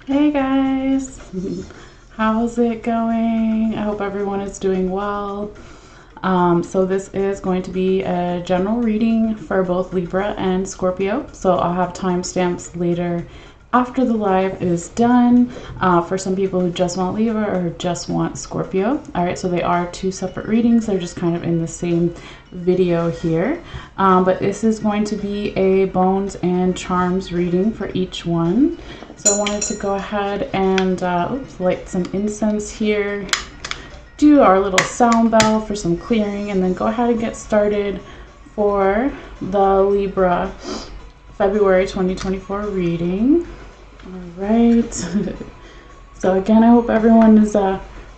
Hey guys, how's it going? I hope everyone is doing well. So this is going to be a general reading for both Libra and Scorpio. So I'll have timestamps later after the live is done for some people who just want Libra or just want Scorpio. All right, so they are two separate readings. They're just kind of in the same video here. But this is going to be a bones and charms reading for each one. So I wanted to go ahead and light some incense here, do our little sound bell for some clearing, and then go ahead and get started for the Libra February 2024 reading. All right. So again, I hope everyone is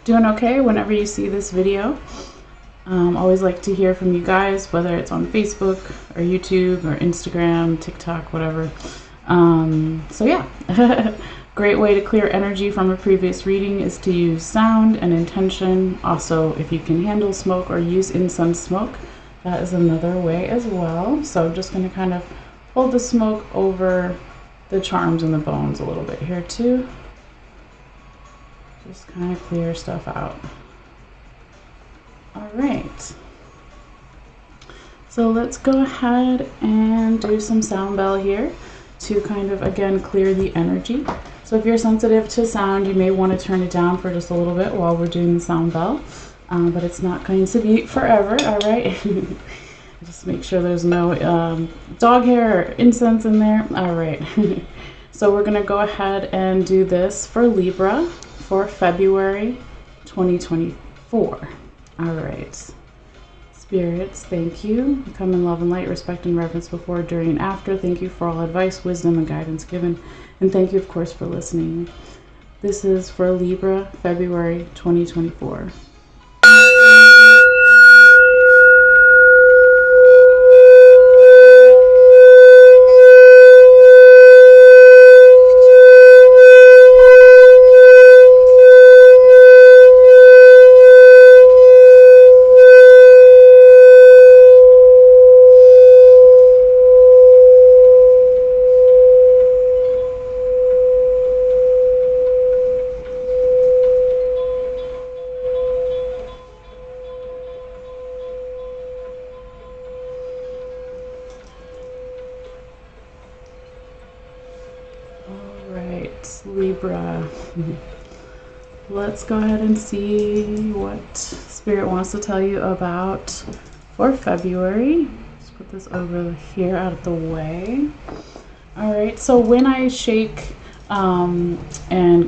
doing okay whenever you see this video. Always like to hear from you guys, whether it's on Facebook or YouTube or Instagram, TikTok, whatever. So yeah, great way to clear energy from a previous reading is to use sound and intention. Also, if you can handle smoke or use incense smoke, that is another way as well. So I'm just going to kind of hold the smoke over the charms and the bones a little bit here too. Just kind of clear stuff out. All right. So let's go ahead and do some sound bell here to kind of, again, clear the energy. So if you're sensitive to sound, you may want to turn it down for just a little bit while we're doing the sound bell, but it's not going to be forever, all right? Just make sure there's no dog hair or incense in there. All right. So we're going to go ahead and do this for Libra for February 2024. All right. Spirits, thank you. Come in love and light, respect and reverence before, during, and after. Thank you for all advice, wisdom, and guidance given. And thank you, of course, for listening. This is for Libra, February 2024. Libra. Let's go ahead and see what Spirit wants to tell you about for February. Let's put this over here out of the way. All right, so when I shake and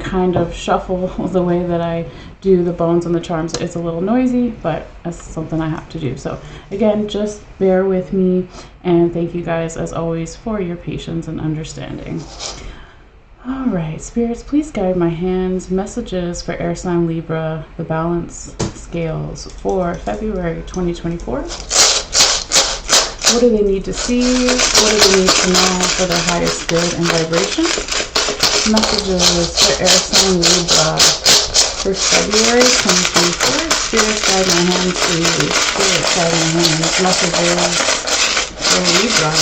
kind of shuffle the way that I do the bones and the charms, it's a little noisy, but that's something I have to do. So again, just bear with me, and thank you guys as always for your patience and understanding. All right, spirits, please guide my hands. Messages for air sign Libra, the balance scales for February 2024. What do they need to see? What do they need to know for their highest good and vibration? Messages for air sign Libra for February 2024. Spirits, guide my hands, please. Spirits, guide my hands. Messages for Libra.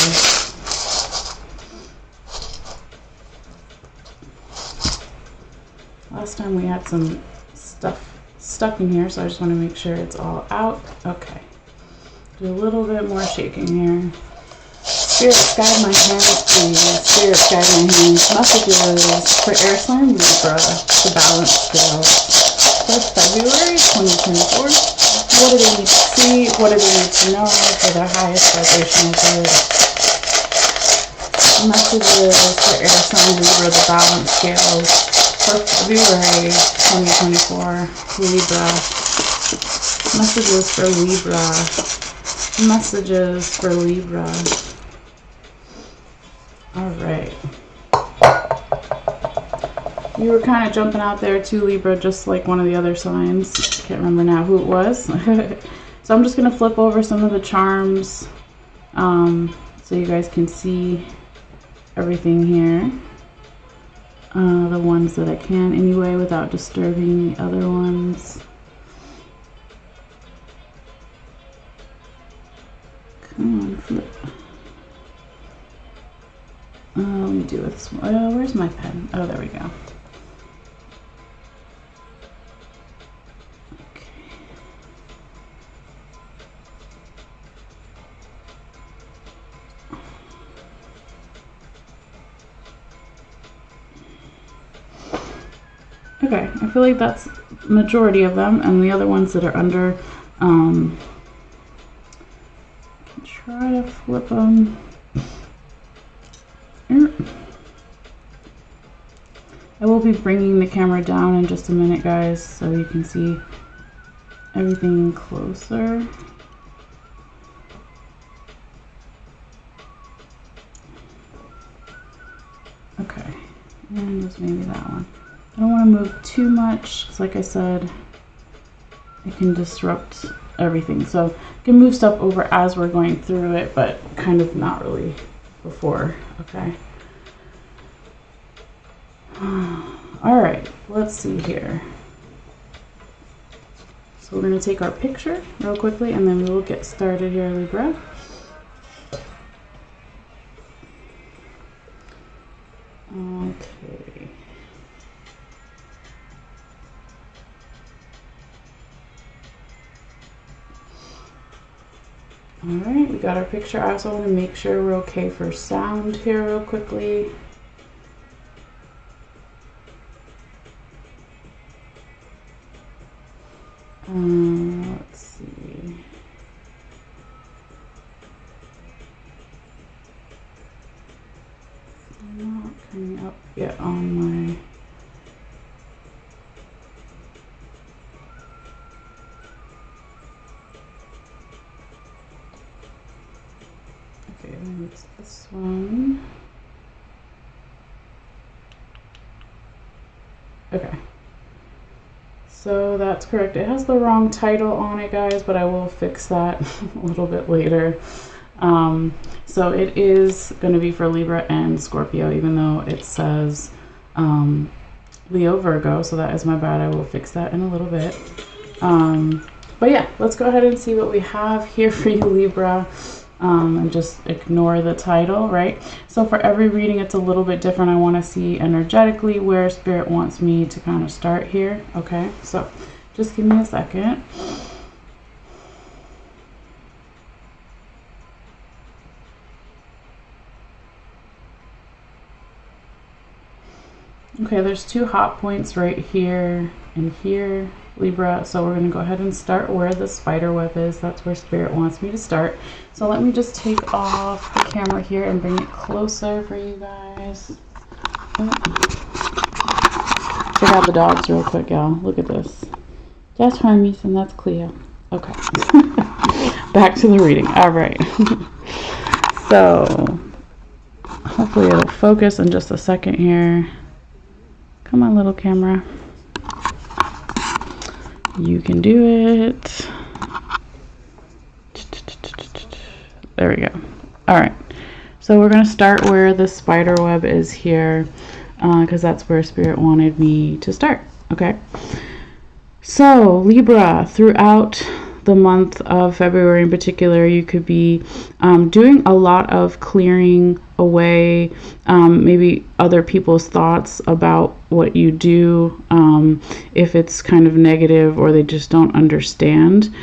Last time we had some stuff stuck in here, so I just want to make sure it's all out. Okay. Do a little bit more shaking here. Spirits, guide my hands, please. Spirits, guide my hands. Messages for air sign Libra, the balance scale for February 2024. What do they need to see? What do they need to know for their highest vibrational good? Messages for air sign Libra, the balance scales for February 2024, Libra. Messages for Libra. Messages for Libra. All right. You were kind of jumping out there too, Libra, just like one of the other signs. Can't remember now who it was. So I'm just going to flip over some of the charms so you guys can see everything here. The ones that I can anyway without disturbing the other ones. Come on, flip. Let me do this. Where's my pen? Oh, there we go. Okay, I feel like that's majority of them, and the other ones that are under, try to flip them. I will be bringing the camera down in just a minute, guys, so you can see everything closer. Okay, and just maybe that one. I don't want to move too much, because like I said, it can disrupt everything. So I can move stuff over as we're going through it, but kind of not really before, okay? All right, let's see here. So we're going to take our picture real quickly, and then we will get started here, Libra. Okay. All right, we got our picture. I also want to make sure we're okay for sound here real quickly. Let's see. I'm not coming up yet on my... Okay, then it's this one. Okay. So that's correct. It has the wrong title on it, guys, but I will fix that a little bit later. So it is going to be for Libra and Scorpio, even though it says Leo, Virgo. So that is my bad. I will fix that in a little bit. But yeah, let's go ahead and see what we have here for you, Libra. And just ignore the title, right? So for every reading, it's a little bit different. I want to see energetically where Spirit wants me to kind of start here, okay? So just give me a second. Okay, there's two hot points right here and here, Libra. So we're going to go ahead and start where the spider web is. That's where Spirit wants me to start. So let me just take off the camera here and bring it closer for you guys. Check out the dogs real quick, y'all. Look at this. That's Hermes and that's Cleo. Okay. Back to the reading. All right. So hopefully it'll focus in just a second here. Come on, little camera. You can do it. There we go. All right. So we're going to start where the spider web is here, because that's where Spirit wanted me to start. Okay. So Libra, throughout the month of February in particular, you could be doing a lot of clearing away maybe other people's thoughts about what you do, if it's kind of negative or they just don't understand,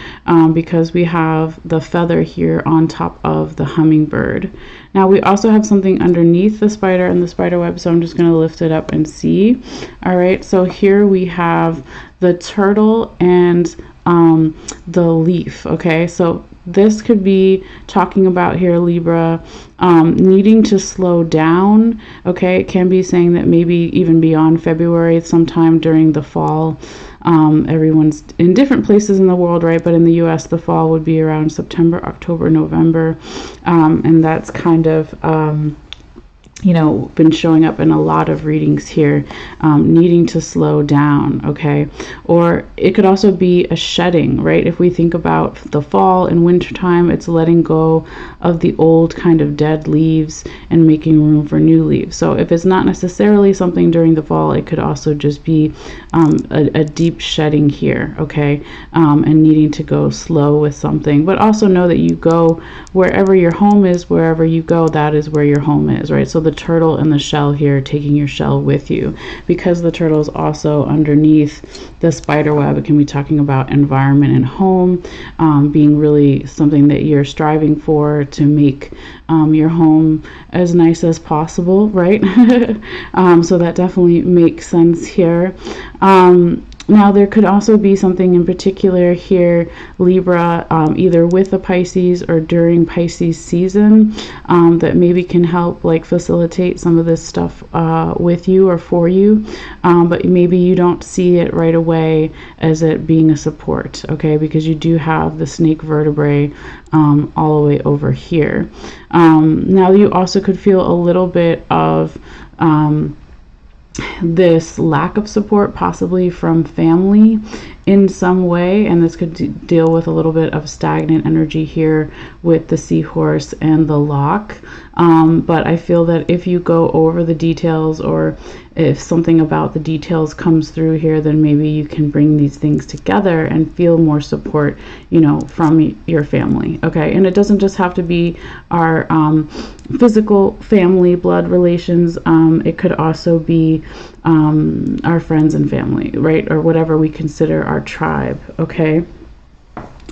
because we have the feather here on top of the hummingbird. Now we also have something underneath the spider and the spider web, so I'm just going to lift it up and see. All right, so here we have the turtle and the leaf. Okay, so this could be talking about here, Libra, needing to slow down. Okay, it can be saying that maybe even beyond February, sometime during the fall. Everyone's in different places in the world, right? But in the US, the fall would be around September, October, November. And that's kind of, you know, been showing up in a lot of readings here, needing to slow down, okay? Or it could also be a shedding, right? If we think about the fall and winter time, it's letting go of the old kind of dead leaves and making room for new leaves. So if it's not necessarily something during the fall, it could also just be a deep shedding here, okay? And needing to go slow with something. But also know that you go wherever your home is, wherever you go, that is where your home is, right? So the turtle and the shell here, taking your shell with you. Because the turtle is also underneath the spider web, it can be talking about environment and home, being really something that you're striving for to make your home as nice as possible, right? So that definitely makes sense here. Now, there could also be something in particular here, Libra, either with a Pisces or during Pisces season, that maybe can help like facilitate some of this stuff with you or for you, but maybe you don't see it right away as it being a support, okay, because you do have the snake vertebrae all the way over here. Now, you also could feel a little bit of this lack of support, possibly from family in some way, and this could deal with a little bit of stagnant energy here with the seahorse and the lock. But I feel that if you go over the details, or if something about the details comes through here, then maybe you can bring these things together and feel more support, you know, from your family, okay? And it doesn't just have to be our physical family blood relations. It could also be our friends and family, right? Or whatever we consider our tribe, okay?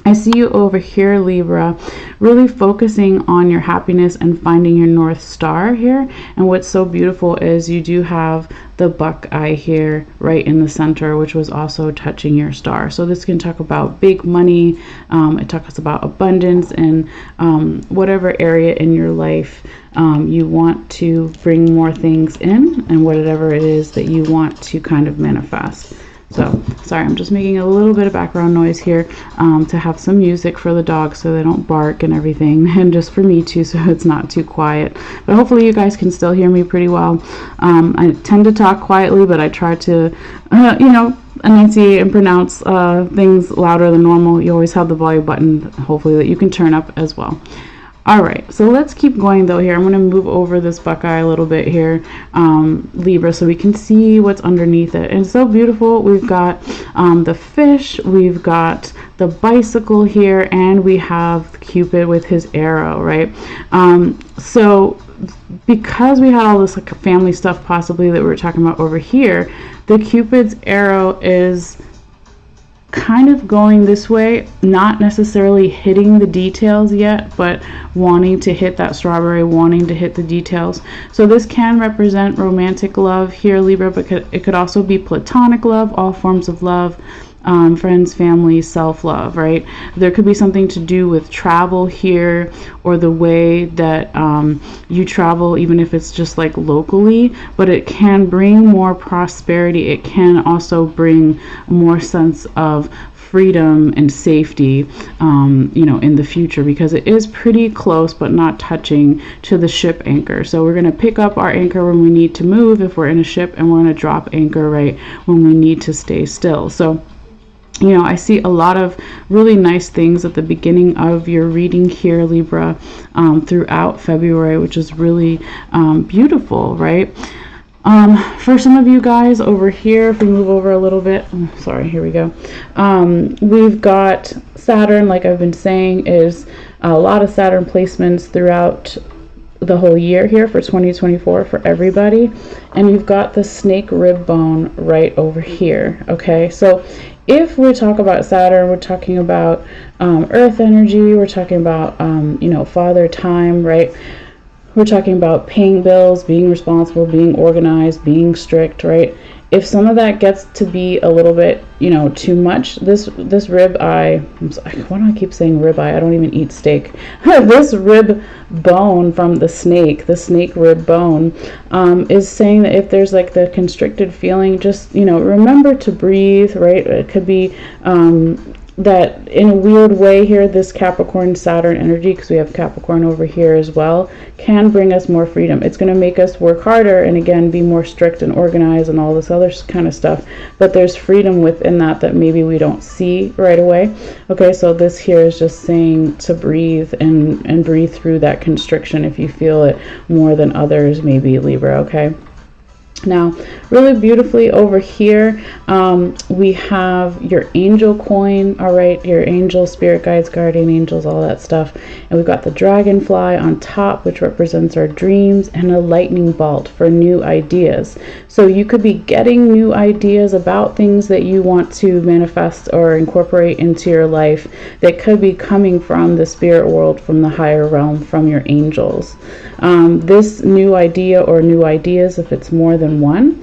I see you over here, Libra, really focusing on your happiness and finding your North Star here. And what's so beautiful is you do have the buckeye here right in the center, which was also touching your star. So this can talk about big money. It talks about abundance and whatever area in your life you want to bring more things in, and whatever it is that you want to kind of manifest. So, sorry, I'm just making a little bit of background noise here to have some music for the dogs so they don't bark and everything, and just for me too, so it's not too quiet. But hopefully you guys can still hear me pretty well. I tend to talk quietly, but I try to, you know, enunciate and pronounce things louder than normal. You always have the volume button, hopefully, that you can turn up as well. All right, so let's keep going though here. I'm going to move over this buckeye a little bit here, Libra, so we can see what's underneath it. And it's so beautiful. We've got the fish, we've got the bicycle here, and we have Cupid with his arrow, right? So because we had all this like family stuff possibly that we were talking about over here, the Cupid's arrow is kind of going this way, not necessarily hitting the details yet, but wanting to hit that strawberry, wanting to hit the details. So this can represent romantic love here, Libra, but it could also be platonic love, all forms of love, friends, family, self-love, right? There could be something to do with travel here, or the way that you travel, even if it's just like locally, but it can bring more prosperity. It can also bring more sense of freedom and safety, you know, in the future, because it is pretty close but not touching to the ship anchor. So we're going to pick up our anchor when we need to move if we're in a ship, and we're going to drop anchor right when we need to stay still. So, you know, I see a lot of really nice things at the beginning of your reading here, Libra, throughout February, which is really beautiful, right? For some of you guys over here, if we move over a little bit, sorry, here we go. We've got Saturn, like I've been saying, is a lot of Saturn placements throughout the whole year here for 2024 for everybody. And you've got the snake rib bone right over here, okay? So if we talk about Saturn, we're talking about earth energy, we're talking about, you know, father time, right? We're talking about paying bills, being responsible, being organized, being strict, right? If some of that gets to be a little bit, you know, too much, this rib eye, why do I keep saying rib eye? I don't even eat steak. This rib bone from the snake rib bone, is saying that if there's like the constricted feeling, just, you know, remember to breathe, right? It could be that in a weird way here, this Capricorn Saturn energy, because we have Capricorn over here as well, can bring us more freedom. It's going to make us work harder and again be more strict and organized and all this other kind of stuff, but there's freedom within that maybe we don't see right away. Okay, so this here is just saying to breathe and breathe through that constriction if you feel it more than others, maybe, Libra. Okay, Now, really beautifully over here, we have your angel coin, all right, your angel, spirit guides, guardian angels, all that stuff. And we've got the dragonfly on top, which represents our dreams, and a lightning bolt for new ideas. So you could be getting new ideas about things that you want to manifest or incorporate into your life that could be coming from the spirit world, from the higher realm, from your angels. This new idea or new ideas, if it's more than one,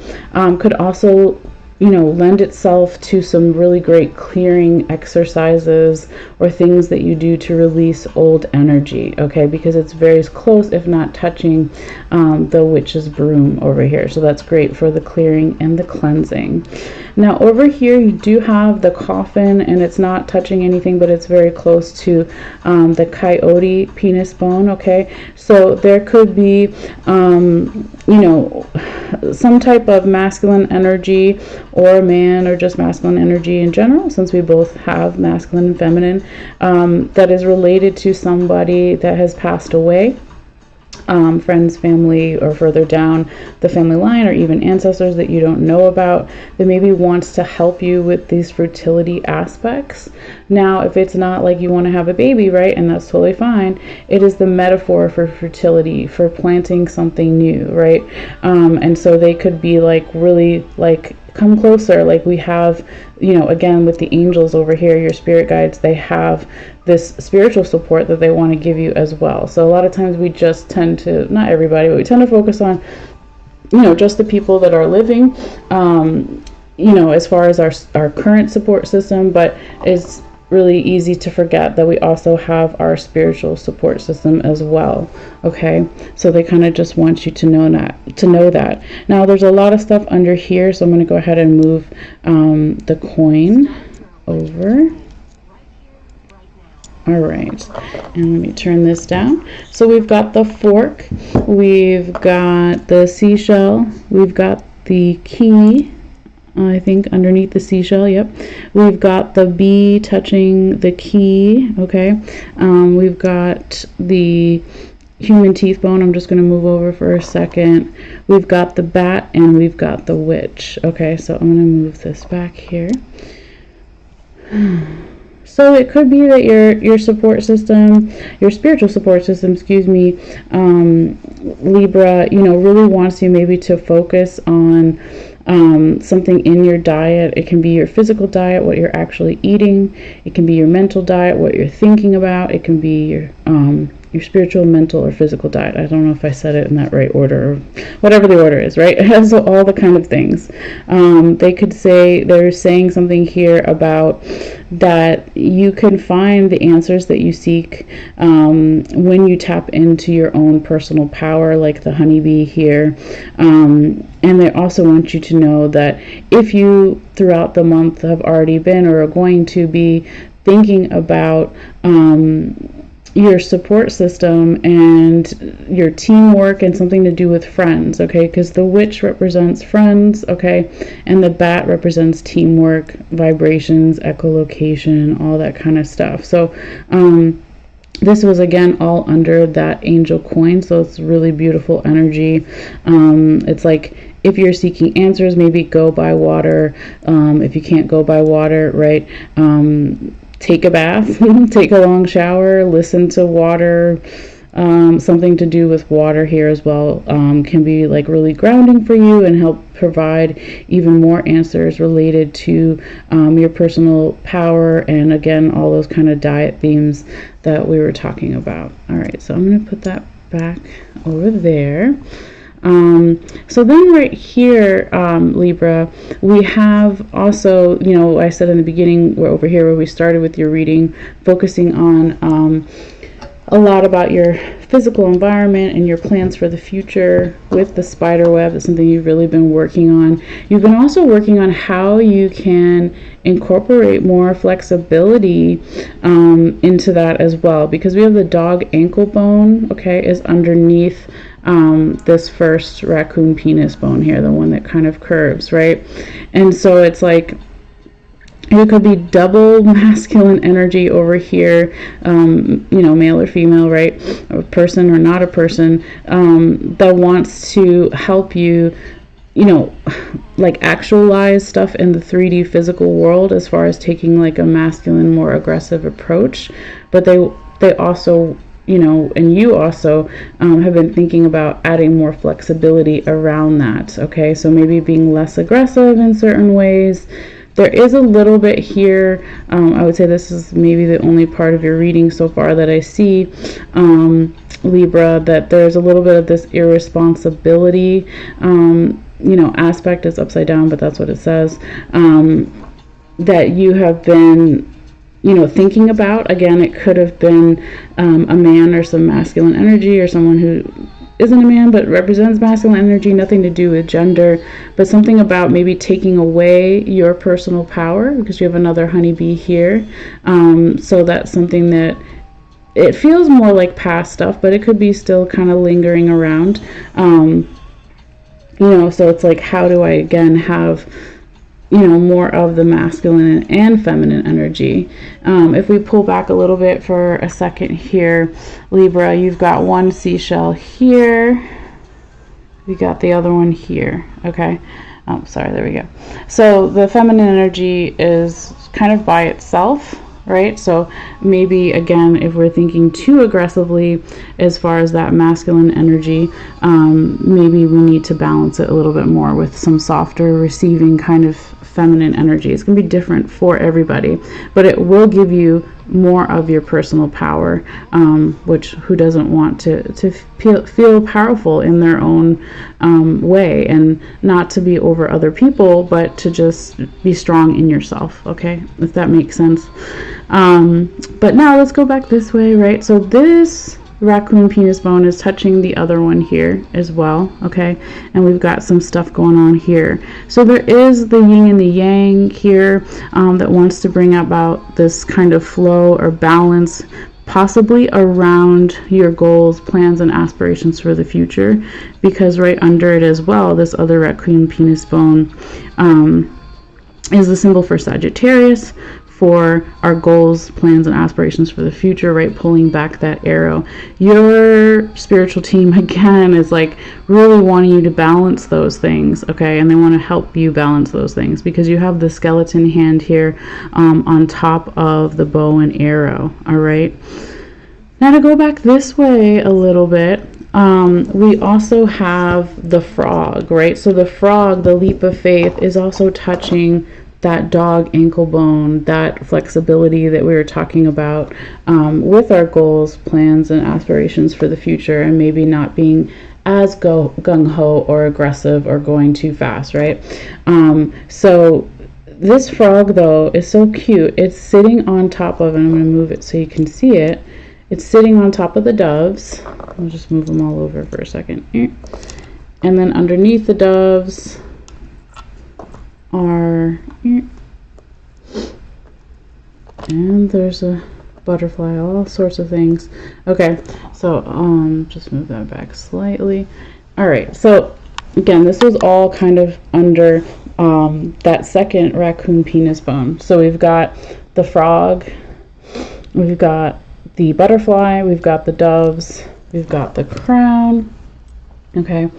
could also, lend itself to some really great clearing exercises or things that you do to release old energy, okay? Because it's very close, if not touching, the witch's broom over here. So that's great for the clearing and the cleansing. Now over here you do have the coffin, and it's not touching anything, but it's very close to the coyote penis bone, okay? So there could be, some type of masculine energy, or a man, or just masculine energy in general, since we both have masculine and feminine, that is related to somebody that has passed away. Friends, family, or further down the family line, or even ancestors that you don't know about, that maybe wants to help you with these fertility aspects. Now, if it's not like you want to have a baby, right, and that's totally fine, it is the metaphor for fertility, for planting something new, right? And so they could be like really like, come closer, like we have, again with the angels over here, your spirit guides, they have this spiritual support that they want to give you as well. So a lot of times we just tend to, not everybody, but we tend to focus on, just the people that are living, as far as our current support system, but it's really easy to forget that we also have our spiritual support system as well, okay? So they kind of just want you to know that. Now there's a lot of stuff under here, so I'm going to go ahead and move the coin over. All right, and let me turn this down. So we've got the fork, we've got the seashell, we've got the key, I think underneath the seashell, yep. We've got the bee touching the key, okay. We've got the human teeth bone. I'm just going to move over for a second. We've got the bat, and we've got the witch. Okay, so I'm going to move this back here. So it could be that your support system, your spiritual support system, Libra, really wants you maybe to focus on something in your diet. It can be your physical diet, what you're actually eating. It can be your mental diet, what you're thinking about. It can be your spiritual, mental, or physical diet. I don't know if I said it in that right order, or whatever the order is, right? It has all the kind of things. They could say, they're saying something here about that you can find the answers that you seek when you tap into your own personal power, like the honeybee here. And they also want you to know that if you, throughout the month, have already been or are going to be thinking about your support system and your teamwork and something to do with friends, okay? Because the witch represents friends, okay? And the bat represents teamwork, vibrations, echolocation, all that kind of stuff. So this was, again, all under that angel coin, so it's really beautiful energy. It's like, if you're seeking answers, maybe go by water. If you can't go by water, right, take a bath, take a long shower, listen to water. Something to do with water here as well can be like really grounding for you and help provide even more answers related to your personal power, and again, all those kind of diet themes that we were talking about. All right, so I'm going to put that back over there. So then right here, Libra, we have also, I said in the beginning, we're over here where we started with your reading, focusing on a lot about your physical environment and your plans for the future with the spider web. That's something you've really been working on. You've been also working on how you can incorporate more flexibility into that as well, because we have the dog ankle bone, okay, is underneath this first raccoon penis bone here, the one that kind of curves, right? And so it's like, it could be double masculine energy over here, male or female, right? A person or not a person, that wants to help you you know, like actualize stuff in the 3D physical world as far as taking like a masculine, more aggressive approach. But they also, you know, and you also have been thinking about adding more flexibility around that. Okay, so maybe being less aggressive in certain ways. There is a little bit here, I would say this is maybe the only part of your reading so far that I see, Libra, that there's a little bit of this irresponsibility, you know, aspect. Is upside down, but that's what it says, that you have been, you know, thinking about. Again, it could have been a man or some masculine energy, or someone who isn't a man but represents masculine energy, nothing to do with gender, but something about maybe taking away your personal power, because you have another honeybee here. So that's something that it feels more like past stuff, but it could be still kind of lingering around. You know, so it's like, how do I again have, you know, more of the masculine and feminine energy? If we pull back a little bit for a second here, Libra, you've got one seashell here. We got the other one here. Okay. Oh, sorry. There we go. So the feminine energy is kind of by itself, right? So maybe again, if we're thinking too aggressively as far as that masculine energy, maybe we need to balance it a little bit more with some softer receiving kind of feminine energy. It's going to be different for everybody, but it will give you more of your personal power, which who doesn't want to feel powerful in their own way, and not to be over other people, but to just be strong in yourself. Okay, if that makes sense. But now let's go back this way, right? So this raccoon penis bone is touching the other one here as well. Okay, and we've got some stuff going on here. So there is the yin and the yang here, that wants to bring about this kind of flow or balance, possibly around your goals, plans, and aspirations for the future, because right under it as well, this other raccoon penis bone is the symbol for Sagittarius, for our goals, plans, and aspirations for the future, right? Pulling back that arrow. Your spiritual team, again, is like really wanting you to balance those things, okay? And they want to help you balance those things, because you have the skeleton hand here on top of the bow and arrow, all right? Now to go back this way a little bit, we also have the frog, right? So the frog, the leap of faith, is also touching that dog ankle bone, that flexibility that we were talking about with our goals, plans, and aspirations for the future, and maybe not being as gung-ho or aggressive or going too fast, right? So this frog, though, is so cute. It's sitting on top of, and I'm going to move it so you can see it. It's sitting on top of the doves. I'll just move them all over for a second. And then underneath the doves are, and there's a butterfly, all sorts of things. Okay, so just move that back slightly. All right, so again, this was all kind of under that second raccoon penis bone. So we've got the frog, we've got the butterfly, we've got the doves, we've got the crown, okay,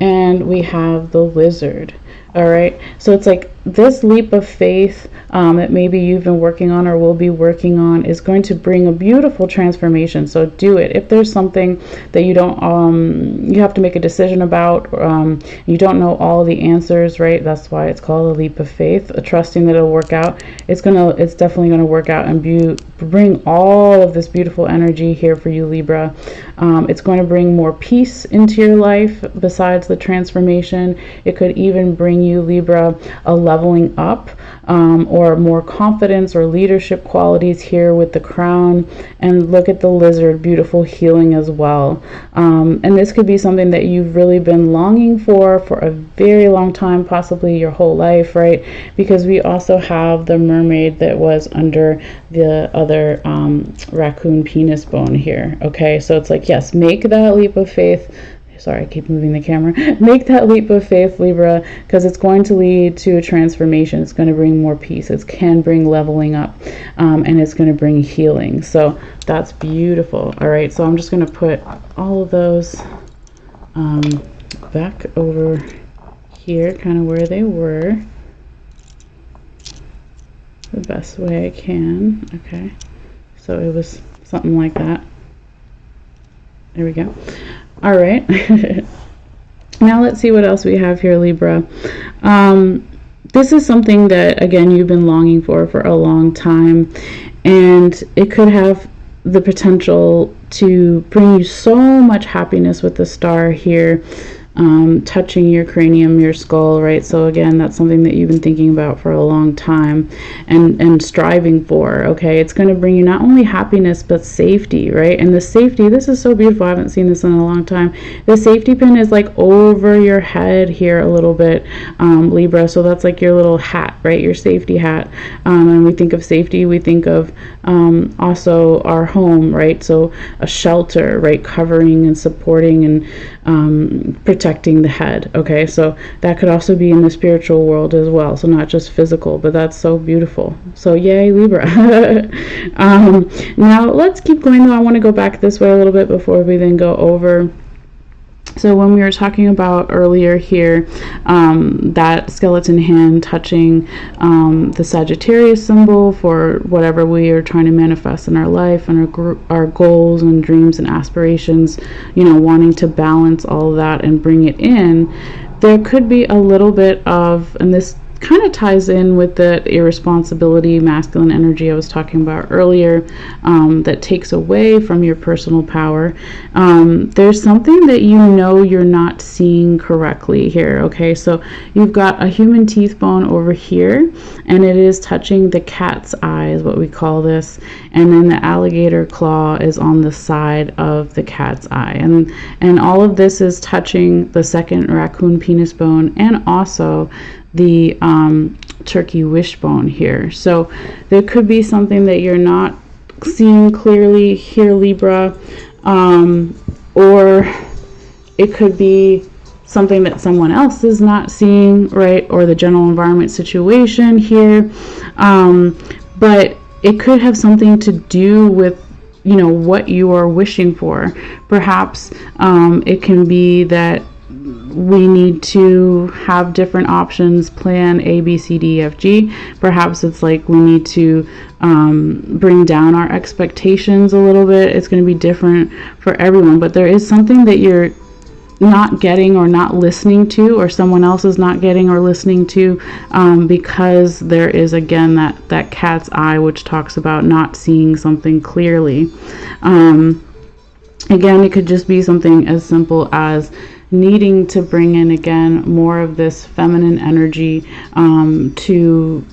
and we have the lizard. All right, so it's like this leap of faith that maybe you've been working on or will be working on is going to bring a beautiful transformation. So do it. If there's something that you don't, you have to make a decision about, you don't know all the answers, right? That's why it's called a leap of faith, trusting that it'll work out. It's definitely gonna work out and bring all of this beautiful energy here for you, Libra. It's going to bring more peace into your life besides the transformation. It could even bring you, Libra, a leveling up, or more confidence or leadership qualities here with the crown. And look at the lizard, beautiful healing as well. And this could be something that you've really been longing for a very long time, possibly your whole life, right? Because we also have the mermaid that was under the other raccoon penis bone here. Okay, so it's like, yes, make that leap of faith. Sorry, I keep moving the camera. Make that leap of faith, Libra, because it's going to lead to a transformation. It's going to bring more peace. It can bring leveling up, and it's going to bring healing. So that's beautiful. All right, so I'm just going to put all of those back over here kind of where they were the best way I can. Okay, so it was something like that. There we go. All right. Now let's see what else we have here, Libra. This is something that, again, you've been longing for a long time, and it could have the potential to bring you so much happiness with the star here, touching your cranium, your skull, right? So again, that's something that you've been thinking about for a long time and striving for, okay? It's going to bring you not only happiness, but safety, right? And the safety, this is so beautiful. I haven't seen this in a long time. The safety pin is like over your head here a little bit, Libra. So that's like your little hat, right? Your safety hat. And we think of safety, we think of also our home, right? So a shelter, right? Covering and supporting and protecting the head. Okay, so that could also be in the spiritual world as well, so not just physical, but that's so beautiful. So yay, Libra. Now let's keep going though. I want to go back this way a little bit before we then go over. So when we were talking about earlier here, that skeleton hand touching the Sagittarius symbol for whatever we are trying to manifest in our life and our goals and dreams and aspirations, you know, wanting to balance all of that and bring it in, there could be a little bit of, and this kind of ties in with the irresponsibility, masculine energy I was talking about earlier, that takes away from your personal power. There's something that you know you're not seeing correctly here, okay? So you've got a human teeth bone over here, and it is touching the cat's eye is what we call this, and then the alligator claw is on the side of the cat's eye, and all of this is touching the second raccoon penis bone and also the turkey wishbone here. So there could be something that you're not seeing clearly here, Libra, or it could be something that someone else is not seeing, right? Or the general environment situation here, but it could have something to do with, you know, what you are wishing for. Perhaps it can be that we need to have different options, plan A, B, C, D, F, G. Perhaps it's like we need to bring down our expectations a little bit. It's going to be different for everyone, but there is something that you're not getting or not listening to, or someone else is not getting or listening to, because there is, again, that cat's eye, which talks about not seeing something clearly. Again, it could just be something as simple as needing to bring in, again, more of this feminine energy, to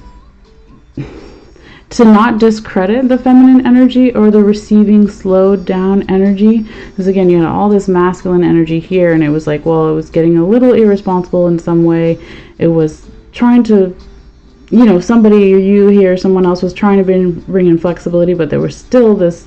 not discredit the feminine energy or the receiving slowed down energy, because again, you had all this masculine energy here, and it was like, well, it was getting a little irresponsible in some way. It was trying to, you know, somebody or you here, someone else was trying to bring in flexibility, but there was still this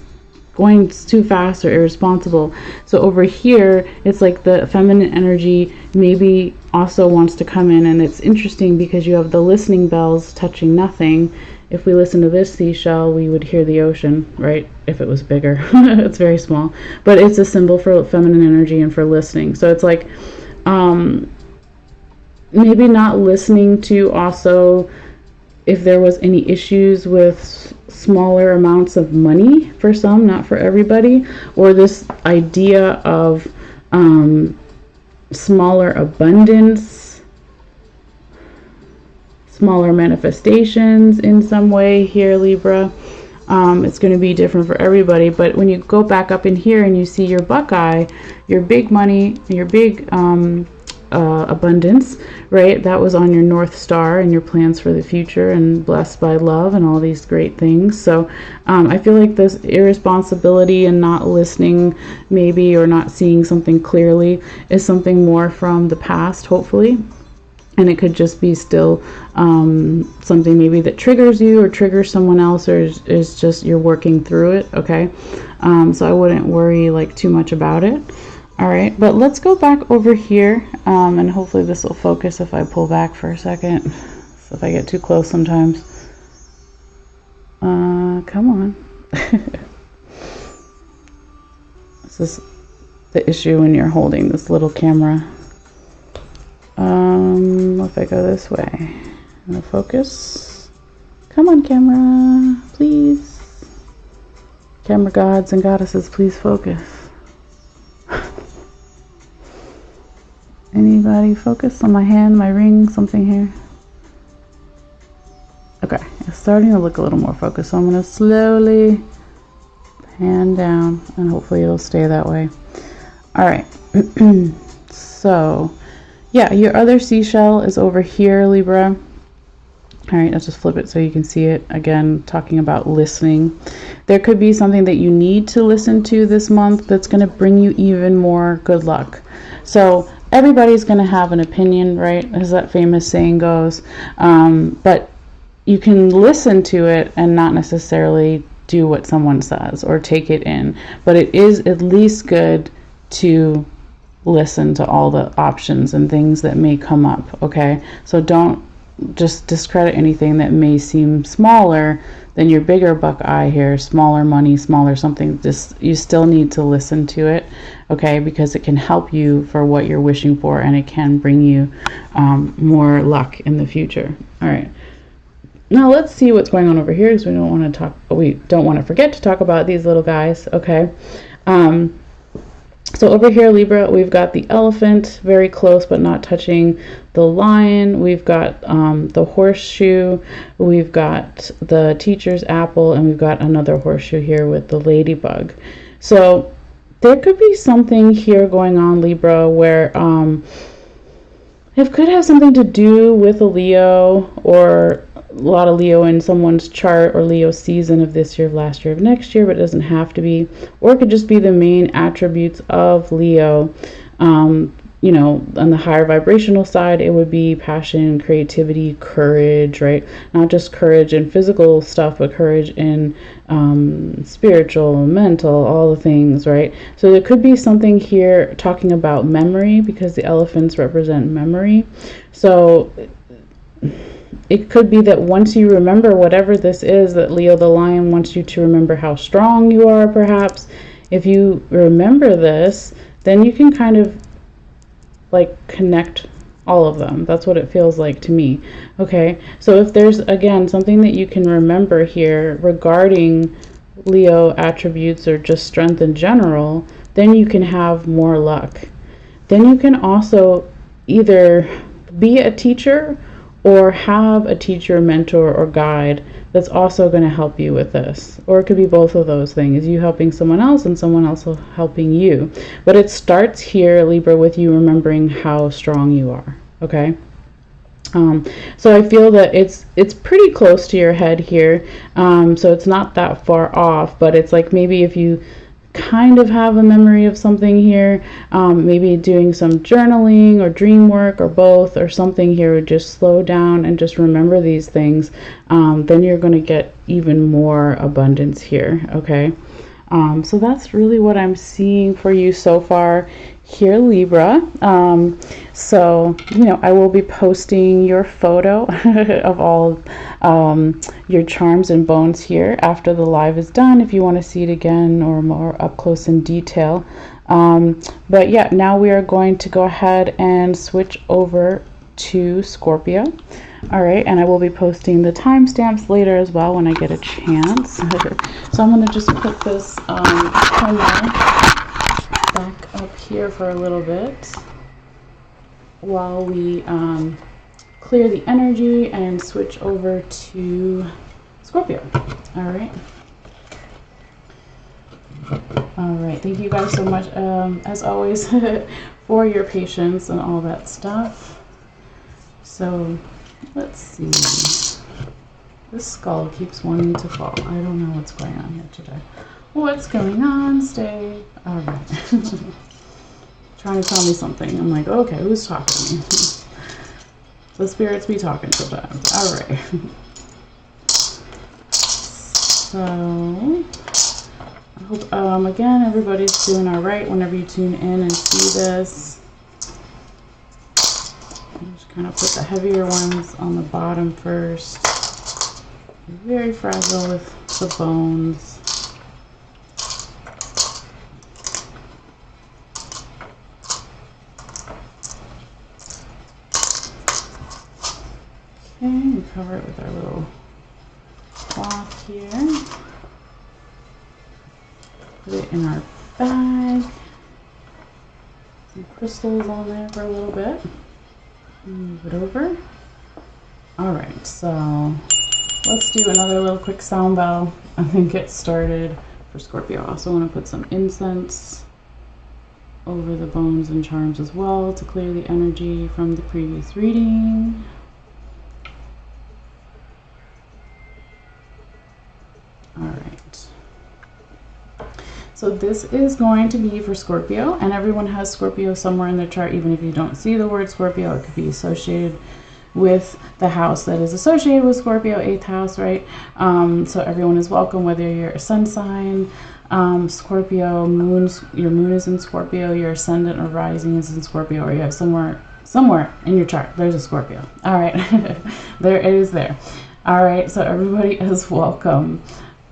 going too fast or irresponsible. So over here, it's like the feminine energy maybe also wants to come in, and it's interesting because you have the listening bells touching nothing. If we listen to this seashell, we would hear the ocean, right? If it was bigger. It's very small, but it's a symbol for feminine energy and for listening. So it's like maybe not listening to also if there was any issues with smaller amounts of money for some, not for everybody, or this idea of smaller abundance, smaller manifestations in some way here, Libra. It's going to be different for everybody, but when you go back up in here and you see your buckeye, your big money, your big abundance, right? That was on your North Star and your plans for the future and blessed by love and all these great things. So I feel like this irresponsibility and not listening maybe, or not seeing something clearly, is something more from the past, hopefully. And it could just be still something maybe that triggers you or triggers someone else, or is just you're working through it, okay? So I wouldn't worry like too much about it. All right, but let's go back over here, and hopefully this will focus if I pull back for a second. So if I get too close sometimes. Come on. This is the issue when you're holding this little camera. If I go this way, I'm gonna focus. Come on, camera, please. Camera gods and goddesses, please focus. Anybody focus on my hand, my ring, something here? Okay, it's starting to look a little more focused, so I'm going to slowly pan down, and hopefully it'll stay that way. All right, so yeah, your other seashell is over here, Libra. All right, let's just flip it so you can see it. Again, talking about listening. There could be something that you need to listen to this month that's going to bring you even more good luck. So everybody's going to have an opinion, right? As that famous saying goes. But you can listen to it and not necessarily do what someone says or take it in. But it is at least good to listen to all the options and things that may come up, okay? So don't just discredit anything that may seem smaller than your bigger buckeye here, smaller money, smaller something. Just, you still need to listen to it, okay, because it can help you for what you're wishing for, and it can bring you more luck in the future. All right, now let's see what's going on over here, because we don't want to forget to talk about these little guys, okay? So over here, Libra, we've got the elephant, very close but not touching the lion. We've got the horseshoe. We've got the teacher's apple, and we've got another horseshoe here with the ladybug. So there could be something here going on, Libra, where it could have something to do with a Leo, or a lot of Leo in someone's chart, or Leo season of this year, of last year, of next year, but it doesn't have to be. Or it could just be the main attributes of Leo. You know, on the higher vibrational side, it would be passion, creativity, courage, right? Not just courage in physical stuff, but courage in spiritual, mental, all the things, right? So there could be something here talking about memory, because the elephants represent memory. So it could be that once you remember whatever this is, that Leo the lion wants you to remember how strong you are, perhaps. If you remember this, then you can kind of like connect all of them. That's what it feels like to me. Okay, so if there's, again, something that you can remember here regarding Leo attributes or just strength in general, then you can have more luck. Then you can also either be a teacher or have a teacher, mentor, or guide that's also going to help you with this. Or it could be both of those things, you helping someone else and someone else helping you. But it starts here, Libra, with you remembering how strong you are, okay? So I feel that it's pretty close to your head here, so it's not that far off, but it's like maybe if you kind of have a memory of something here, maybe doing some journaling or dream work or both or something here, would just slow down and just remember these things, then you're going to get even more abundance here, okay? So that's really what I'm seeing for you so far here, Libra. So, you know, I will be posting your photo of all your charms and bones here after the live is done, if you want to see it again or more up close in detail. But yeah, now we are going to go ahead and switch over to Scorpio. All right, and I will be posting the timestamps later as well when I get a chance. So I'm going to just put this camera back up here for a little bit while we clear the energy and switch over to Scorpio. All right. All right, thank you guys so much, as always, for your patience and all that stuff. So let's see. This skull keeps wanting to fall. I don't know what's going on here today. What's going on? Stay. All right. Trying to tell me something. I'm like, okay, who's talking to me? The spirits be talking sometimes. All right. So I hope, again, everybody's doing all right whenever you tune in and see this. Just kind of put the heavier ones on the bottom first. Very fragile with the bones. Okay, we cover it with our little cloth here. Put it in our bag. Some crystals on there for a little bit. Move it over. Alright, so let's do another little quick sound bell and then get started for Scorpio. I also want to put some incense over the bones and charms as well to clear the energy from the previous reading. Alright. So this is going to be for Scorpio, and everyone has Scorpio somewhere in their chart. Even if you don't see the word Scorpio, it could be associated with the house that is associated with Scorpio, 8th house, right? So everyone is welcome, whether you're a sun sign, Scorpio, your moon is in Scorpio, your ascendant or rising is in Scorpio, or you have somewhere in your chart, there's a Scorpio. All right, there it is there. All right, so everybody is welcome.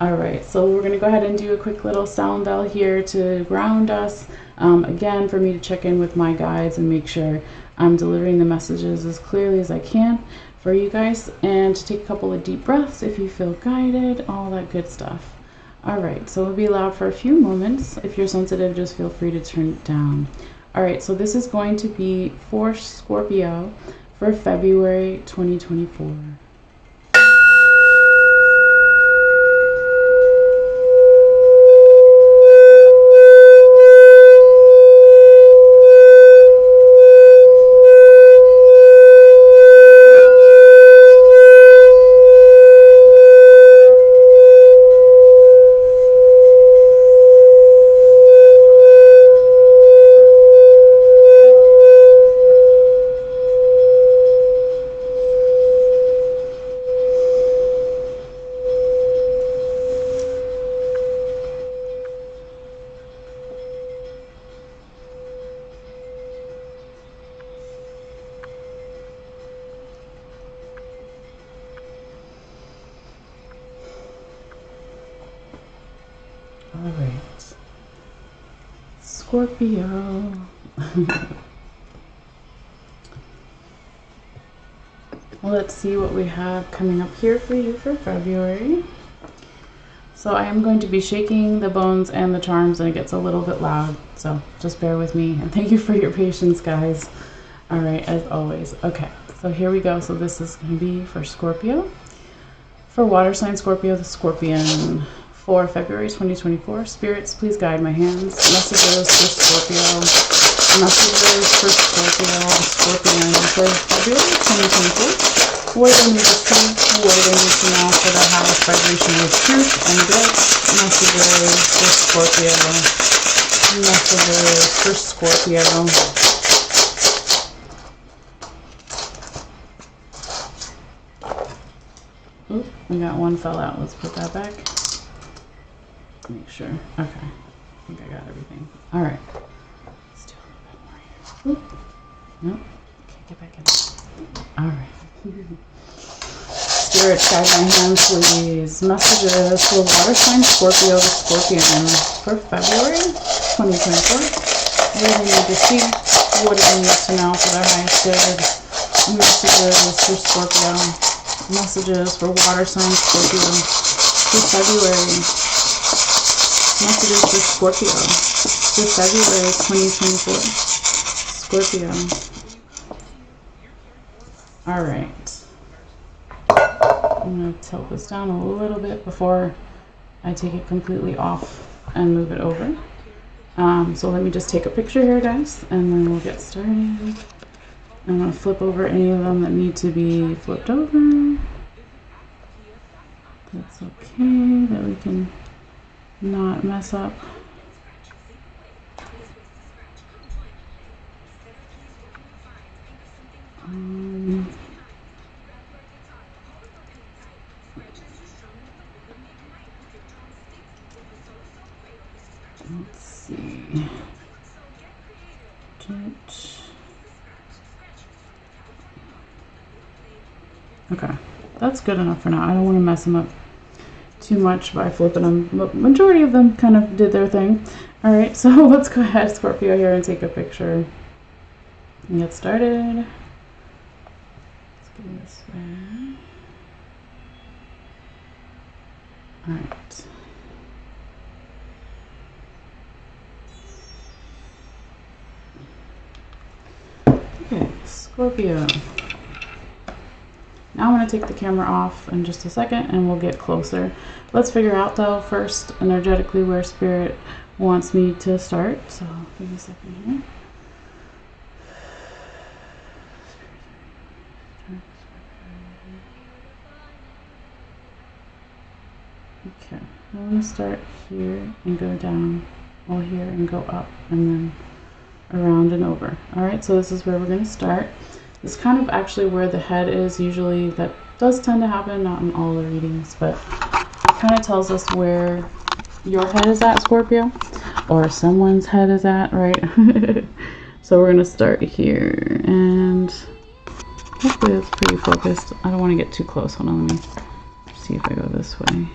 All right, so we're going to go ahead and do a quick little sound bell here to ground us. Again, for me to check in with my guides and make sure I'm delivering the messages as clearly as I can for you guys, and to take a couple of deep breaths if you feel guided, all that good stuff. All right, so we'll be loud for a few moments. If you're sensitive, just feel free to turn it down. All right, so this is going to be for Scorpio for February 2024. All right, Scorpio. Let's see what we have coming up here for you for February. So I am going to be shaking the bones and the charms, and it gets a little bit loud, so just bear with me, and thank you for your patience, guys. All right, as always. Okay, so here we go. So this is going to be for Scorpio. For water sign Scorpio, the Scorpion. For February 2024, spirits, please guide my hands. Messages for Scorpio. Messages for Scorpio, Scorpion for February 2024. What do they need to see? What do they need to know for the highest vibration of truth and good? Messages for Scorpio. Messages for Scorpio. Oop, we got one fell out. Let's put that back. Make sure. Okay. I think I got everything. All right. Let's do a little bit more here. Oop. Nope. Can't get back in. All right. Spirit, guide my hands, please. Messages for water sign Scorpio, the Scorpion for February 2024. What do they need to see? What do they need to know for their highest good? Messages for Scorpio. Messages for water sign Scorpio for February. Messages for Scorpio for February 2024. Scorpio. All right. I'm going to tilt this down a little bit before I take it completely off and move it over. So let me just take a picture here, guys, and then we'll get started. I'm going to flip over any of them that need to be flipped over. That's okay, that we can not mess up. Let's see. Okay, that's good enough for now. I don't want to mess them up too much by flipping them. But majority of them kind of did their thing. All right, so let's go ahead, Scorpio, here and take a picture and get started. Let's Go this way. All right. Okay, Scorpio. Now I'm going to take the camera off in just a second and we'll get closer. Let's figure out though first energetically where Spirit wants me to start. So give me a second here. Okay, I'm going to start here and go down, or here and go up, and then around and over. Alright, so this is where we're going to start. It's kind of actually where the head is. Usually that does tend to happen, not in all the readings, but it kind of tells us where your head is at, Scorpio, or someone's head is at, right? So we're going to start here, and hopefully it's pretty focused. I don't want to get too close. Hold on, let me see if I go this way.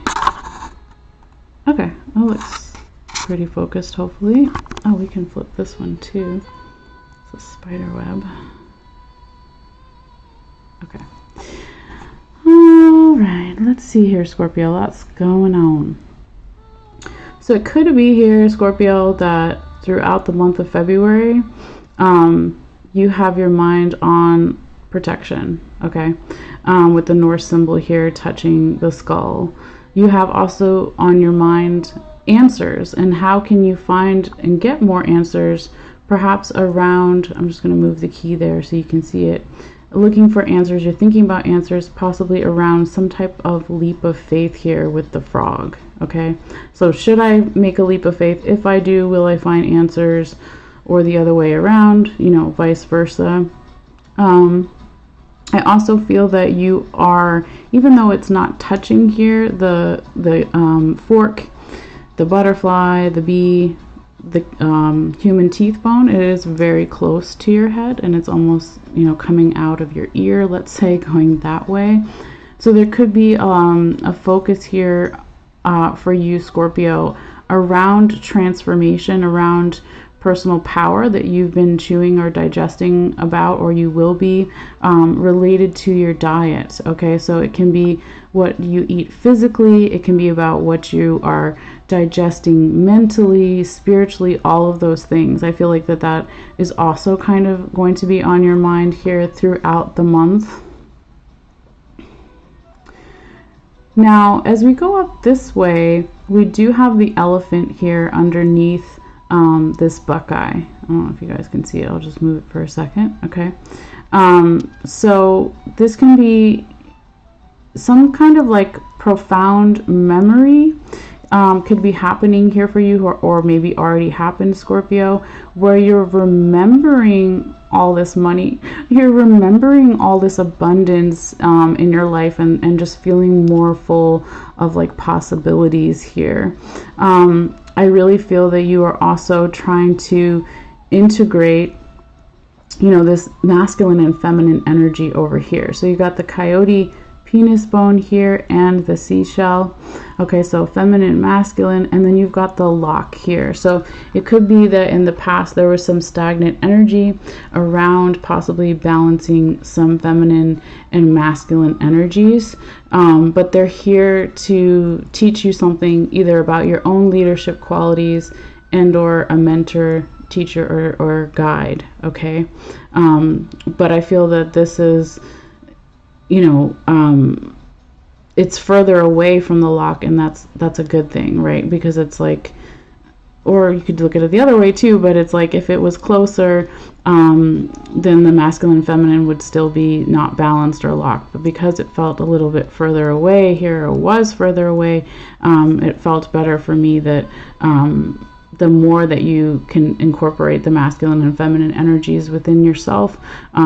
Okay, that looks pretty focused, hopefully. Oh, we can flip this one too. It's a spider web. Okay. Alright, let's see here, Scorpio. Lots going on. So it could be here, Scorpio, that throughout the month of February, you have your mind on protection, okay? With the Norse symbol here touching the skull. You have also on your mind answers, and how can you find and get more answers, perhaps around, I'm just going to move the key there so you can see it. Looking for answers, you're thinking about answers possibly around some type of leap of faith here with the frog, okay? So should I make a leap of faith? If I do, will I find answers, or the other way around, you know, vice versa. I also feel that you are, even though it's not touching here, the fork, the butterfly, the bee, the human teeth bone, it is very close to your head, and it's almost, you know, coming out of your ear, let's say, going that way. So there could be a focus here for you, Scorpio, around transformation, around personal power that you've been chewing or digesting about, or you will be, related to your diet. Okay, so it can be what you eat physically, it can be about what you are digesting mentally, spiritually, all of those things. I feel like that is also kind of going to be on your mind here throughout the month. Now, as we go up this way, we do have the elephant here underneath this buckeye. I don't know if you guys can see it. I'll just move it for a second. Okay. So this can be some kind of like profound memory could be happening here for you, or maybe already happened, Scorpio, where you're remembering all this money, you're remembering all this abundance in your life, and just feeling more full of like possibilities here. I really feel that you are also trying to integrate, you know, this masculine and feminine energy over here. So you got the coyote penis bone here and the seashell. Okay, so feminine, masculine, and then you've got the lock here. So it could be that in the past there was some stagnant energy around possibly balancing some feminine and masculine energies, but they're here to teach you something either about your own leadership qualities and or a mentor, teacher, or guide. Okay, but I feel that this is, you know, it's further away from the lock, and that's a good thing, right? Because it's like, or you could look at it the other way too, but it's like if it was closer, then the masculine and feminine would still be not balanced or locked. But because it felt a little bit further away here, or was further away, it felt better for me that the more that you can incorporate the masculine and feminine energies within yourself,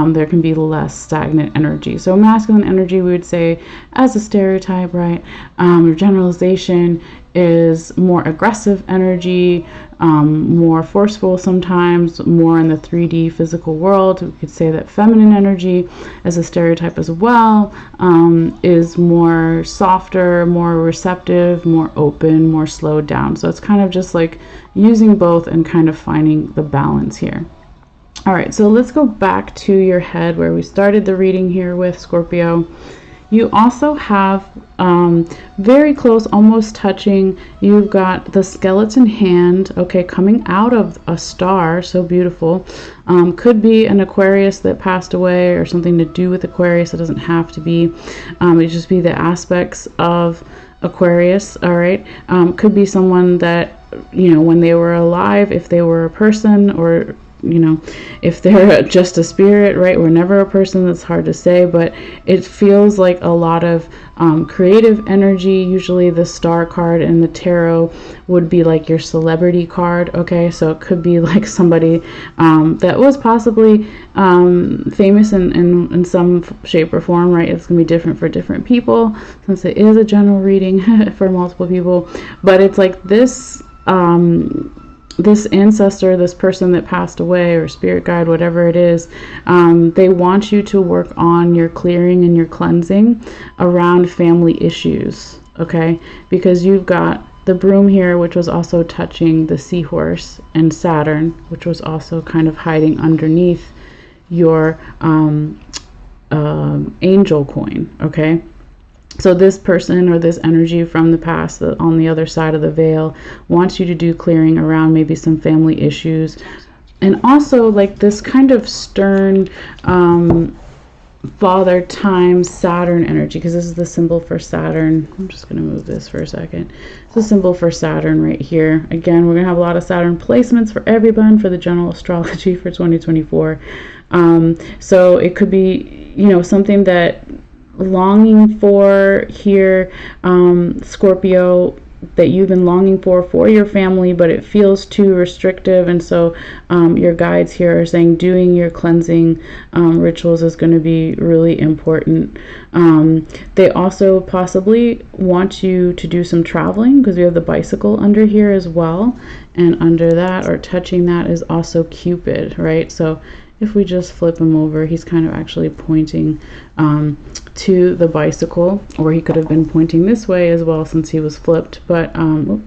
there can be less stagnant energy. So masculine energy, we would say, as a stereotype, right? Your generalization is more aggressive energy, more forceful sometimes, more in the 3D physical world. We could say that feminine energy, as a stereotype as well, is more softer, more receptive, more open, more slowed down. So it's kind of just like using both and kind of finding the balance here. All right, so let's go back to your head where we started the reading here with Scorpio. You also have very close, almost touching, you've got the skeleton hand, okay, coming out of a star, so beautiful. Could be an Aquarius that passed away or something to do with Aquarius. It doesn't have to be. It just be the aspects of Aquarius, all right? Could be someone that, you know, when they were alive, if they were a person, or you know, if they're just a spirit, right? We're never a person, that's hard to say, but it feels like a lot of creative energy. Usually the star card in the tarot would be like your celebrity card, okay? So it could be like somebody that was possibly famous in some shape or form, right? It's gonna be different for different people since it is a general reading for multiple people, but it's like this this ancestor, this person that passed away, or spirit guide, whatever it is, they want you to work on your clearing and your cleansing around family issues, okay? Because you've got the broom here, which was also touching the seahorse, and Saturn, which was also kind of hiding underneath your angel coin, okay? So this person or this energy from the past on the other side of the veil wants you to do clearing around maybe some family issues. And also like this kind of stern Father time Saturn energy, because this is the symbol for Saturn. I'm just going to move this for a second. It's the symbol for Saturn right here. Again, we're going to have a lot of Saturn placements for everyone for the general astrology for 2024. So it could be, you know, something that longing for here, Scorpio, that you've been longing for your family, but it feels too restrictive, and so your guides here are saying doing your cleansing rituals is going to be really important. They also possibly want you to do some traveling, because we have the bicycle under here as well, and under that or touching that is also Cupid, right? So if we just flip him over, he's kind of actually pointing to the bicycle, or he could have been pointing this way as well since he was flipped, but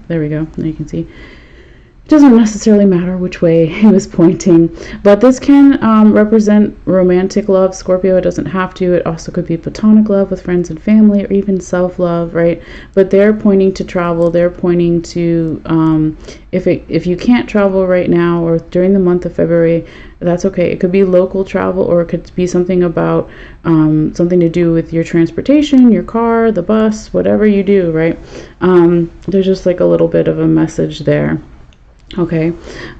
there we go. Now you can see it doesn't necessarily matter which way he was pointing, but this can represent romantic love, Scorpio. It doesn't have to. It also could be platonic love with friends and family, or even self-love, right? But they're pointing to travel. They're pointing to if you can't travel right now or during the month of February, that's okay. It could be local travel, or it could be something about something to do with your transportation, your car, the bus, whatever you do, right? There's just like a little bit of a message there. Okay,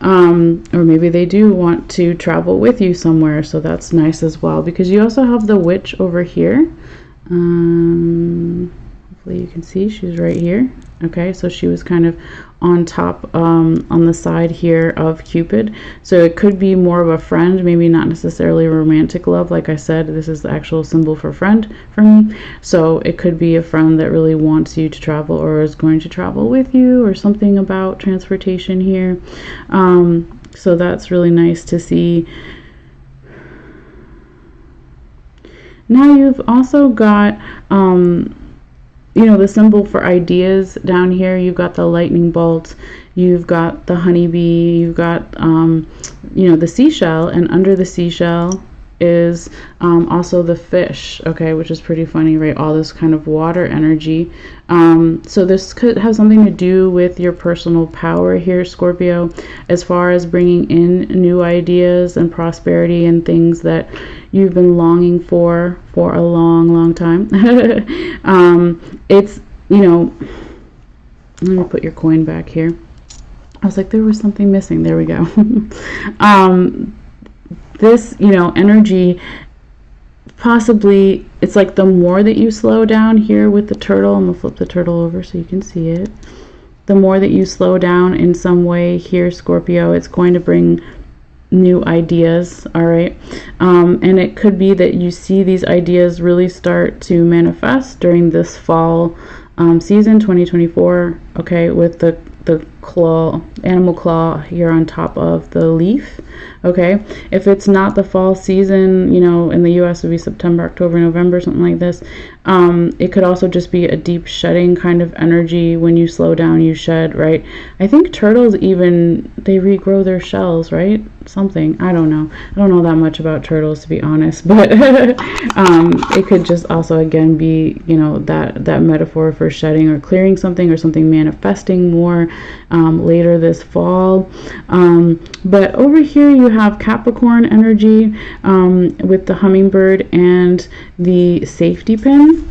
or maybe they do want to travel with you somewhere, so that's nice as well, because you also have the witch over here. Hopefully you can see she's right here. Okay, so she was kind of on top on the side here of Cupid, so it could be more of a friend, maybe not necessarily romantic love. Like I said, this is the actual symbol for friend for me, so it could be a friend that really wants you to travel, or is going to travel with you, or something about transportation here. So that's really nice to see. Now you've also got you know, the symbol for ideas down here. You've got the lightning bolt, you've got the honeybee, you've got you know, the seashell, and under the seashell is also the fish, okay, which is pretty funny, right? All this kind of water energy. So this could have something to do with your personal power here, Scorpio, as far as bringing in new ideas and prosperity and things that you've been longing for a long time. It's, you know, let me put your coin back here. I was like, there was something missing. There we go. This, you know, energy, possibly, it's like the more that you slow down here with the turtle, I'm gonna flip the turtle over so you can see it. The more that you slow down in some way here, Scorpio, it's going to bring new ideas, all right? And it could be that you see these ideas really start to manifest during this fall season, 2024, okay, with the animal claw here on top of the leaf. Okay, if it's not the fall season, you know, in the US it would be September, October, November, something like this. It could also just be a deep shedding kind of energy. When you slow down, you shed, right? I think turtles even, they regrow their shells, right? Something, I don't know that much about turtles, to be honest, but it could just also again be, you know, that metaphor for shedding or clearing something, or something manifesting more later this fall. But over here you have Capricorn energy with the hummingbird and the safety pin.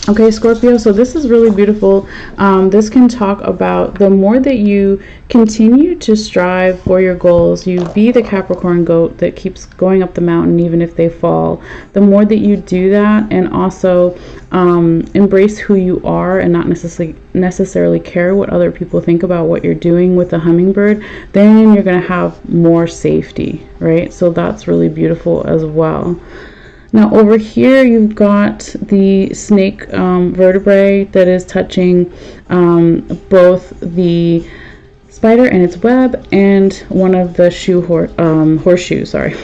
Okay, Scorpio, so this is really beautiful. This can talk about the more that you continue to strive for your goals, you be the Capricorn goat that keeps going up the mountain even if they fall. The more that you do that, and also embrace who you are and not necessarily care what other people think about what you're doing with the hummingbird, then you're going to have more safety, right? So that's really beautiful as well. Now over here you've got the snake vertebrae that is touching both the spider and its web and one of the horseshoes, sorry.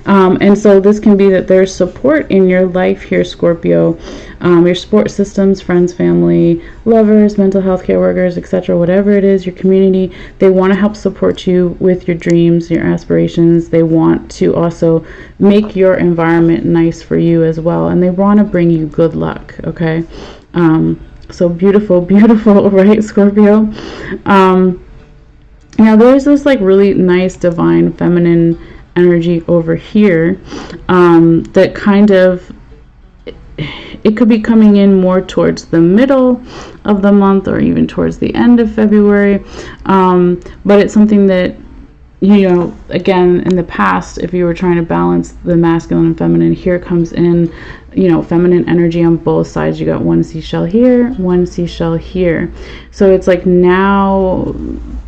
And so this can be that there's support in your life here, Scorpio. Your support systems, friends, family, lovers, mental health care workers, etc., whatever it is, your community, they want to help support you with your dreams, your aspirations. They want to also make your environment nice for you as well, and they want to bring you good luck, okay? So beautiful, beautiful, right, Scorpio? Now there's this like really nice divine feminine energy over here that kind of, it could be coming in more towards the middle of the month or even towards the end of February, but it's something that, you know, again, in the past, if you were trying to balance the masculine and feminine, here comes in, you know, feminine energy on both sides. You got one seashell here, one seashell here. So it's like now,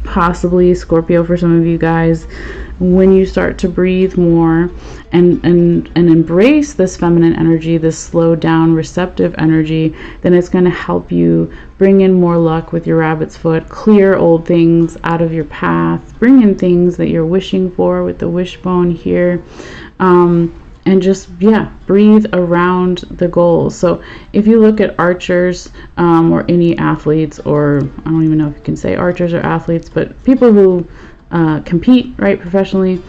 possibly Scorpio, for some of you guys, when you start to breathe more and embrace this feminine energy, this slow down receptive energy, then it's going to help you bring in more luck with your rabbit's foot, clear old things out of your path, bring in things that you're wishing for with the wishbone here, and just, yeah, breathe around the goals. So if you look at archers or any athletes, or I don't even know if you can say archers or athletes, but people who compete, right, professionally,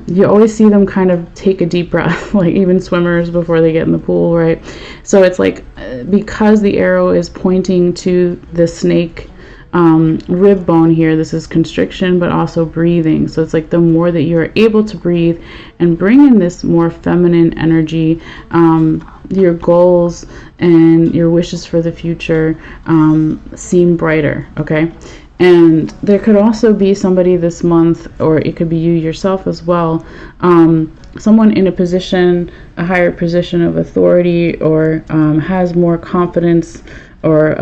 you always see them kind of take a deep breath, like even swimmers before they get in the pool, right? So it's like, because the arrow is pointing to the snake rib bone here, this is constriction but also breathing. So it's like the more that you're able to breathe and bring in this more feminine energy, your goals and your wishes for the future seem brighter, okay? And there could also be somebody this month, or it could be you yourself as well, someone in a position, a higher position of authority, or has more confidence, or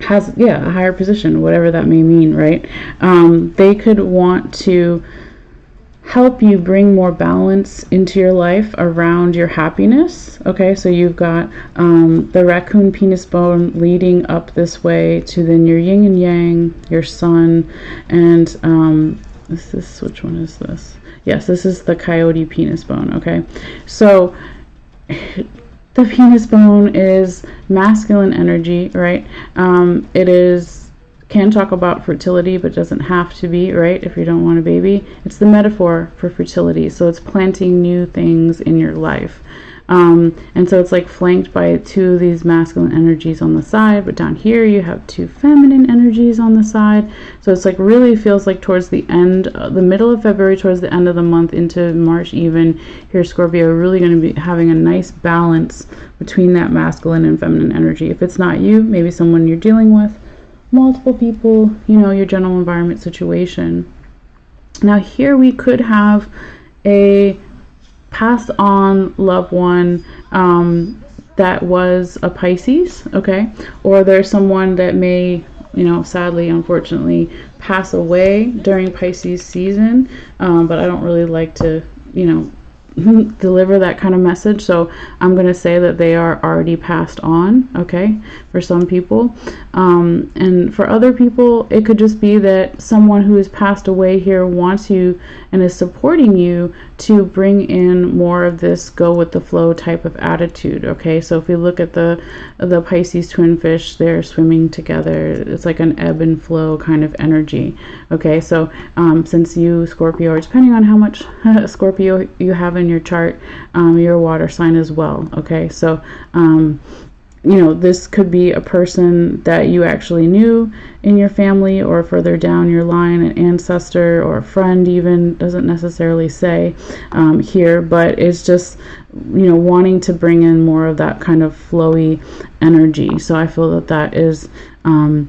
has, yeah, a higher position, whatever that may mean, right? They could want to help you bring more balance into your life around your happiness. Okay, so you've got the raccoon penis bone leading up this way to then your yin and yang, your sun, and which one is this? Yes, this is the coyote penis bone. Okay, so the penis bone is masculine energy, right? It can talk about fertility, but doesn't have to be, right? If you don't want a baby, it's the metaphor for fertility. So it's planting new things in your life. And so it's like flanked by two of these masculine energies on the side, but down here you have two feminine energies on the side. So it's like really feels like towards the end, the middle of February, towards the end of the month into March even, here Scorpio are really going to be having a nice balance between that masculine and feminine energy. If it's not you, maybe someone you're dealing with, multiple people, you know, your general environment situation. Now here we could have a passed on loved one that was a Pisces, okay, or there's someone that may, you know, sadly, unfortunately, pass away during Pisces season, but I don't really like to, you know, deliver that kind of message. So I'm going to say that they are already passed on, okay, for some people. And for other people, it could just be that someone who has passed away here wants you and is supporting you to bring in more of this go with the flow type of attitude, okay? So if we look at the Pisces twin fish, they're swimming together. It's like an ebb and flow kind of energy, okay? So since you, Scorpio, or depending on how much Scorpio you have in your chart, your water sign as well, okay? So you know, this could be a person that you actually knew in your family or further down your line, an ancestor or a friend even, doesn't necessarily say here, but it's just, you know, wanting to bring in more of that kind of flowy energy. So I feel that that is, you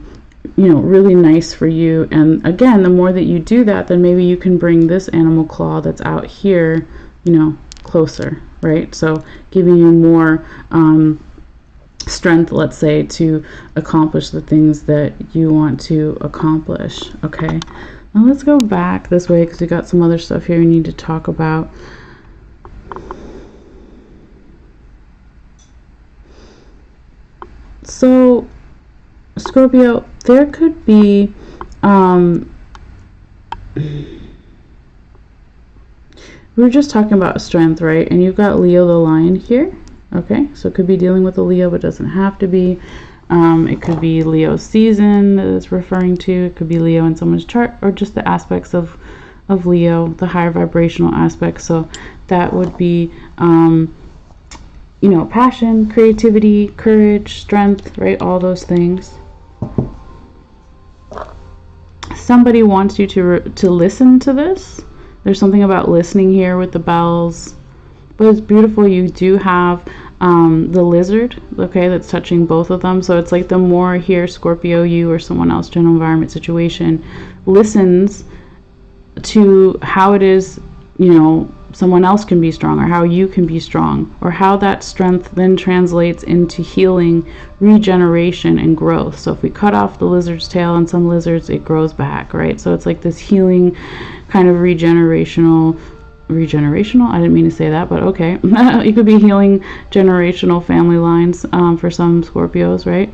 know, really nice for you. And again, the more that you do that, then maybe you can bring this animal claw that's out here, you know, closer, right? So giving you more strength, let's say, to accomplish the things that you want to accomplish, okay? Now let's go back this way because we got some other stuff here we need to talk about. So Scorpio, there could be we were just talking about strength, right? And you've got Leo the lion here. Okay, so it could be dealing with a Leo, but doesn't have to be. It could be Leo season that it's referring to. It could be Leo in someone's chart, or just the aspects of Leo, the higher vibrational aspects. So that would be, you know, passion, creativity, courage, strength, right? All those things. Somebody wants you to listen to this. There's something about listening here with the bells. But it's beautiful. You do have the lizard, okay, that's touching both of them. So it's like the more here Scorpio, you or someone else, general environment situation, listens to how it is, you know, someone else can be strong, or how you can be strong, or how that strength then translates into healing, regeneration, and growth. So if we cut off the lizard's tail on some lizards, it grows back, right? So it's like this healing kind of regenerational, I didn't mean to say that, but okay. You could be healing generational family lines for some Scorpios, right?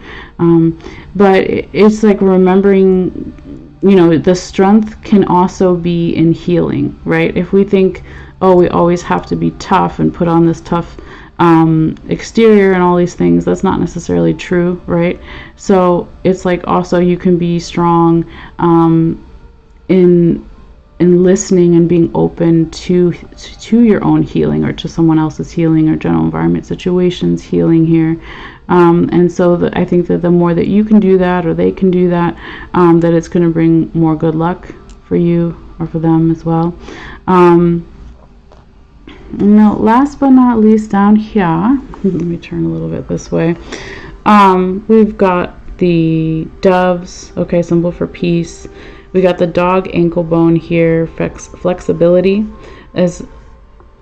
But it's like remembering, you know, the strength can also be in healing, right? If we think, oh, we always have to be tough and put on this tough exterior and all these things, that's not necessarily true, right? So it's like also you can be strong in listening and being open to your own healing, or to someone else's healing, or general environment situations healing here. And so I think that the more that you can do that, or they can do that, that it's going to bring more good luck for you or for them as well. Now, last but not least, down here, let me turn a little bit this way. We've got the doves, okay, symbol for peace. We got the dog ankle bone here, flexibility, as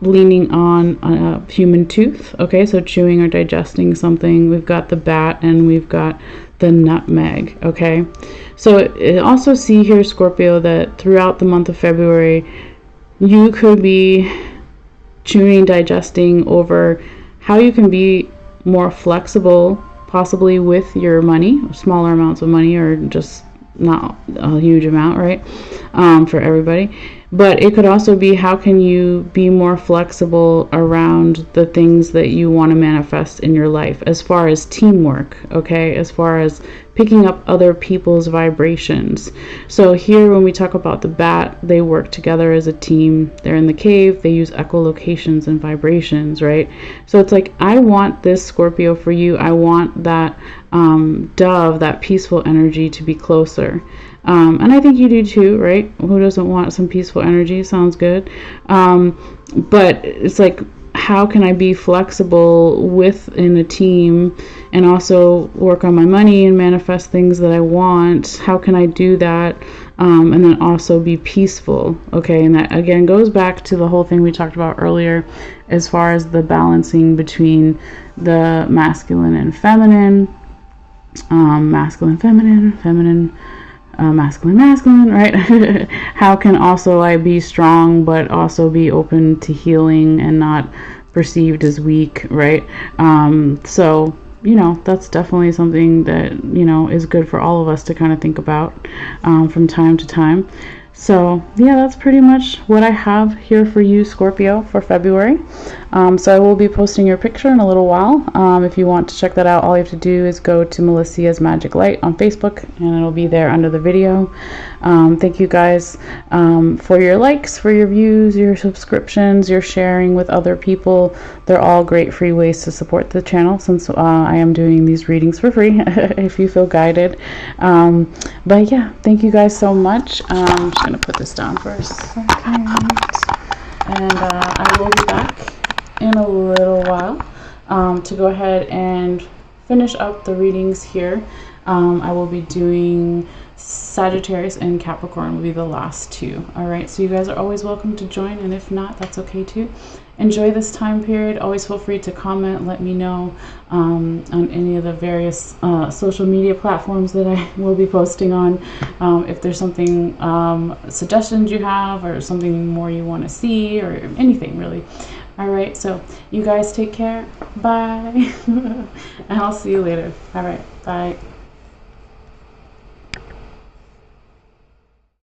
leaning on a human tooth, okay, so chewing or digesting something. We've got the bat, and we've got the nutmeg, okay. So also see here, Scorpio, that throughout the month of February, you could be chewing, digesting over how you can be more flexible, possibly with your money, smaller amounts of money, or just not a huge amount, right, for everybody. But it could also be, how can you be more flexible around the things that you want to manifest in your life, as far as teamwork, okay, as far as picking up other people's vibrations. So here, when we talk about the bat, they work together as a team. They're in the cave, they use echolocations and vibrations, right? So it's like, I want this, Scorpio, for you. I want that dove, that peaceful energy, to be closer. And I think you do too, right? Who doesn't want some peaceful energy? Sounds good. But it's like, how can I be flexible within a team and also work on my money and manifest things that I want? How can I do that? And then also be peaceful, okay? And that again goes back to the whole thing we talked about earlier, as far as the balancing between the masculine and feminine, feminine, masculine, right? How can also I be strong but also be open to healing and not perceived as weak, right? So that's definitely something that is good for all of us to kind of think about from time to time. So yeah, that's pretty much what I have here for you, Scorpio, for February. So I will be posting your picture in a little while. If you want to check that out, all you have to do is go to Malessea's Magic Light on Facebook, and it'll be there under the video. Thank you guys for your likes, for your views, your subscriptions, your sharing with other people. They're all great free ways to support the channel, since I am doing these readings for free if you feel guided. But yeah, thank you guys so much. I'm just going to put this down for a second. And I will be back in a little while to go ahead and finish up the readings here. I will be doing Sagittarius and Capricorn will be the last two. All right, so you guys are always welcome to join, and if not, that's okay too. Enjoy this time period. Always feel free to comment, let me know on any of the various social media platforms that I will be posting on. If there's something, suggestions you have, or something more you want to see, or anything really. All right, so you guys take care. Bye. And I'll see you later. All right, bye.